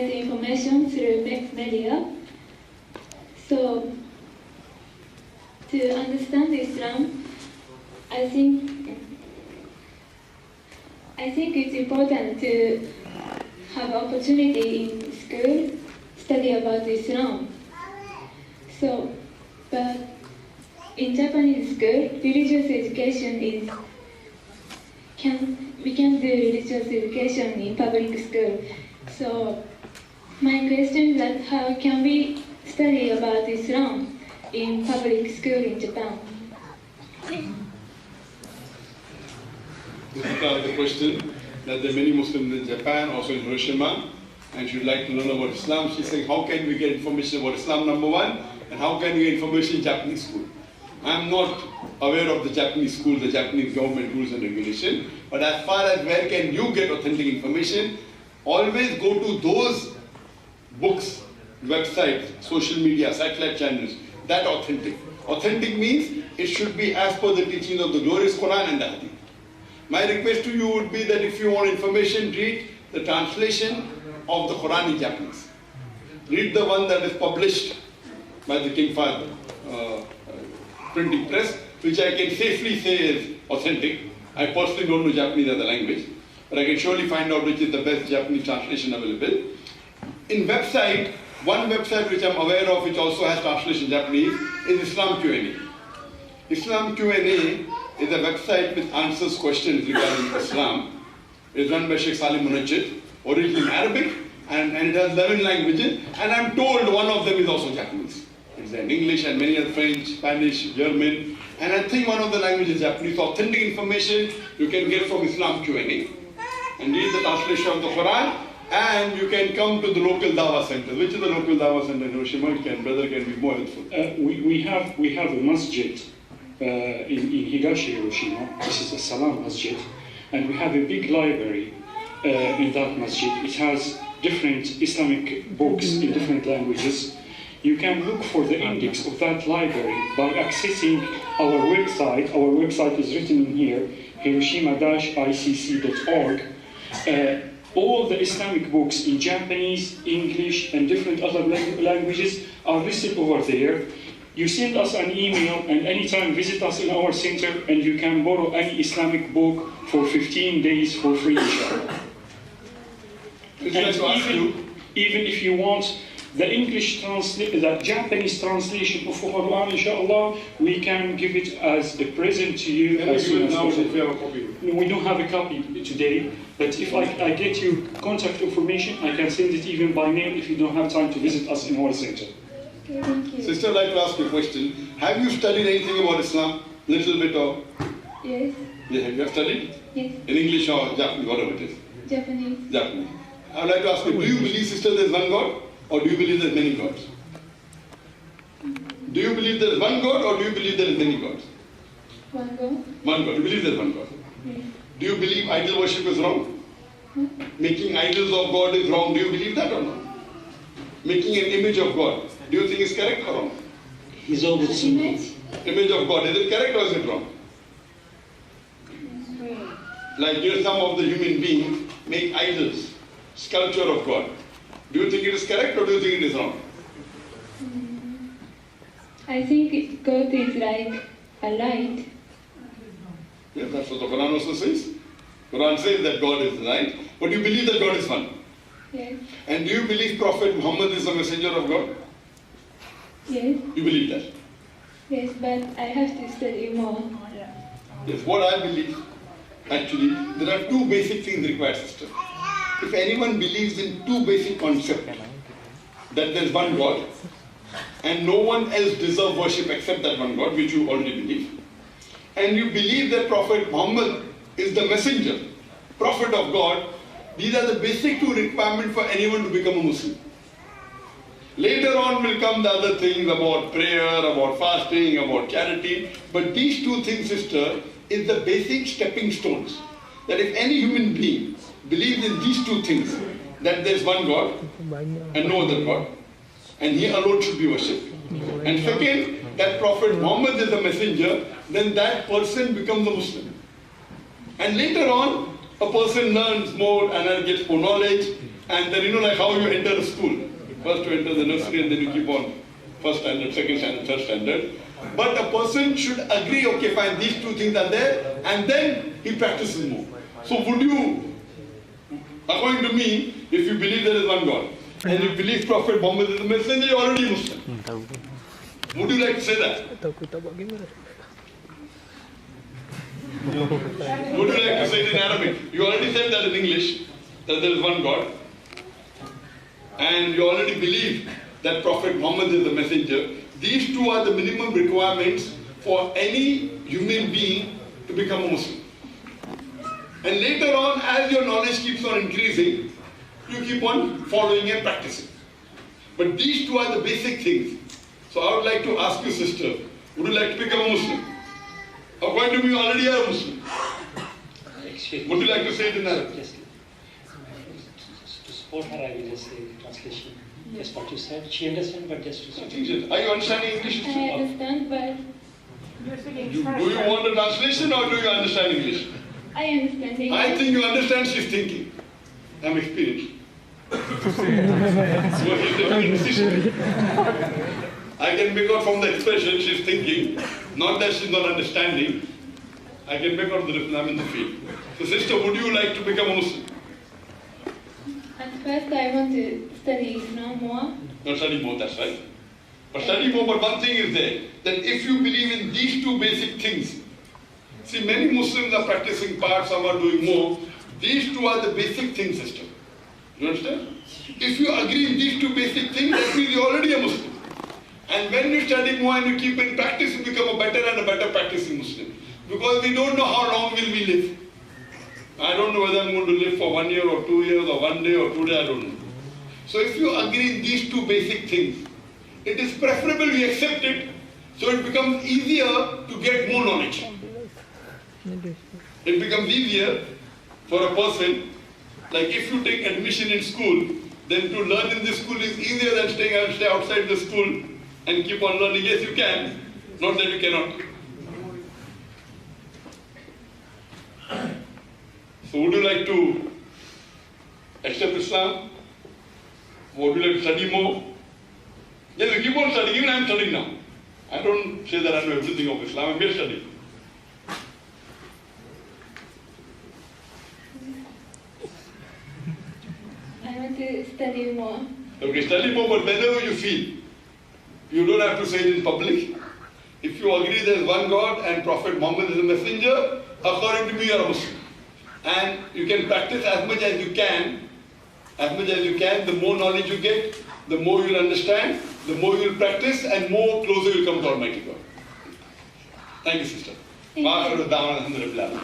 information through media. So, to understand Islam, I think it's important to have opportunity in school study about Islam. So, but in Japanese school, religious education is we can do religious education in public school. So, my question is that how can we study about Islam in public school in Japan? This is the question that there are many Muslims in Japan, also in Hiroshima, and she'd like to learn about Islam. She's saying, how can we get information about Islam, number one, and how can we get information in Japanese school? I'm not aware of the Japanese school, the Japanese government rules and regulation, but as far as where can you get authentic information, always go to those books, websites, social media, satellite channels, that authentic. Authentic means it should be as per the teachings of the glorious Quran and the Hadith. My request to you would be that if you want information, read the translation of the Quran in Japanese. Read the one that is published by the King Fahd printing press, which I can safely say is authentic. I personally don't know Japanese as a language, but I can surely find out which is the best Japanese translation available. In website, one website which I'm aware of, which also has translation in Japanese, is Islam Q&A. Islam Q&A is a website which answers questions regarding Islam. It's run by Sheikh Salim Munajjid, originally in Arabic, and it has 11 languages, and I'm told one of them is also Japanese. It's in English and many other French, Spanish, German, and I think one of the languages is Japanese. So authentic information you can get from Islam Q&A, and read the translation of the Quran, and you can come to the local Dawah center. Which is the local Dawah center in Hiroshima? Brother can be more helpful. We have a masjid in Higashi, Hiroshima. This is a Salam Masjid, and we have a big library in that masjid. It has different Islamic books in different languages. You can look for the index of that library by accessing our website. Our website is written in here, hiroshima-icc.org. All the Islamic books in Japanese, English, and different other languages are listed over there. You send us an email, and anytime visit us in our center, and you can borrow any Islamic book for 15 days for free, inshallah. And even if you want the the Japanese translation of the Quran, inshallah, we can give it as a present to you as soon as possible. We don't have a copy today, but if I get your contact information, I can send it even by mail if you don't have time to visit us in our center. Okay, thank you. Sister, I'd like to ask you a question. Have you studied anything about Islam? Little bit or? Yes. Yeah, have you studied? Yes. In English or Japanese, whatever it is? Japanese. Japanese. I would like to ask you, do you believe, sister, there's one God? Or do you believe there's many gods? Do you believe there's one God or do you believe there's many gods? One God. One God. You believe there's one God? Yes. Do you believe idol worship is wrong? Making idols of God is wrong. Do you believe that or not? Making an image of God, do you think it's correct or wrong? Image? Image of God, is it correct or is it wrong? Like some of the human beings make idols, sculpture of God. Do you think it is correct or do you think it is wrong? I think God is like a light. Yeah, that's what the Quran also says. Quran says that God is right, but you believe that God is one. Yes. And do you believe Prophet Muhammad is a messenger of God? Yes. You believe that? Yes, but I have to study more. Yes, what I believe, actually, there are two basic things required, sister. If anyone believes in two basic concepts, that there's one God, and no one else deserves worship except that one God, which you already believe, and you believe that Prophet Muhammad is the messenger, prophet of God, these are the basic two requirements for anyone to become a Muslim. Later on will come the other things about prayer, about fasting, about charity, but these two things, sister, is the basic stepping stones. That if any human being believes in these two things, that there is one God and no other God, and He alone should be worshipped. And second, that Prophet Muhammad is the messenger, then that person becomes a Muslim. And later on, a person learns more and gets more knowledge, And then, like how you enter a school. First you enter the nursery and then you keep on first standard, second standard, third standard. But a person should agree, okay, fine, these two things are there, and then he practices more. So would you, according to me, if you believe there is one God, and you believe Prophet Muhammad is the messenger, you're already Muslim. Would you like to say that? Would you like to say it in Arabic? You already said that in English, that there is one God. And you already believe that Prophet Muhammad is the messenger. These two are the minimum requirements for any human being to become a Muslim. And later on, as your knowledge keeps on increasing, you keep on following and practicing. But these two are the basic things. So I would like to ask you, sister, would you like to become a Muslim? According to me, you already are a Muslim. Would you like to say it in Arabic? Yes. To support her, I will just say the translation. Just what you said. She understands, but just to support. Are you understanding English? I understand, but Do you want a translation or do you understand English? I understand English. I think you understand she's thinking. I'm experienced. So he's taking a decision. I can make out from the expression she's thinking, not that she's not understanding. I can make out the difference. I'm in the field. So sister, would you like to become a Muslim? At first, I want to study Islam more. Not study more, that's right. But study more, but one thing is there, that if you believe in these two basic things, see many Muslims are practicing part, some are doing more. These two are the basic things, sister. You understand? If you agree in these two basic things, that means you're already a Muslim. And when you study more and you keep in practice, you become a better and a better practicing Muslim. Because we don't know how long will we live. I don't know whether I'm going to live for 1 year or 2 years or 1 day or 2 days, I don't know. So if you agree in these two basic things, it is preferable we accept it, so it becomes easier to get more knowledge. It becomes easier for a person, like if you take admission in school, then to learn in this school is easier than stay outside the school and keep on learning. Yes, you can, not that you cannot. So would you like to accept Islam? Would you like to study more? Yes, you keep on studying. Even I am studying now. I don't say that I know everything of Islam. I'm here studying. I want to study more. Okay, study more, but whenever you feel. You don't have to say it in public. If you agree there is one God and Prophet Muhammad is a messenger, according to me you are a Muslim. And you can practice as much as you can. As much as you can, the more knowledge you get, the more you'll understand, the more you'll practice, and more closer you'll come to Almighty God. Thank you, sister. Thank you. Alhamdulillah.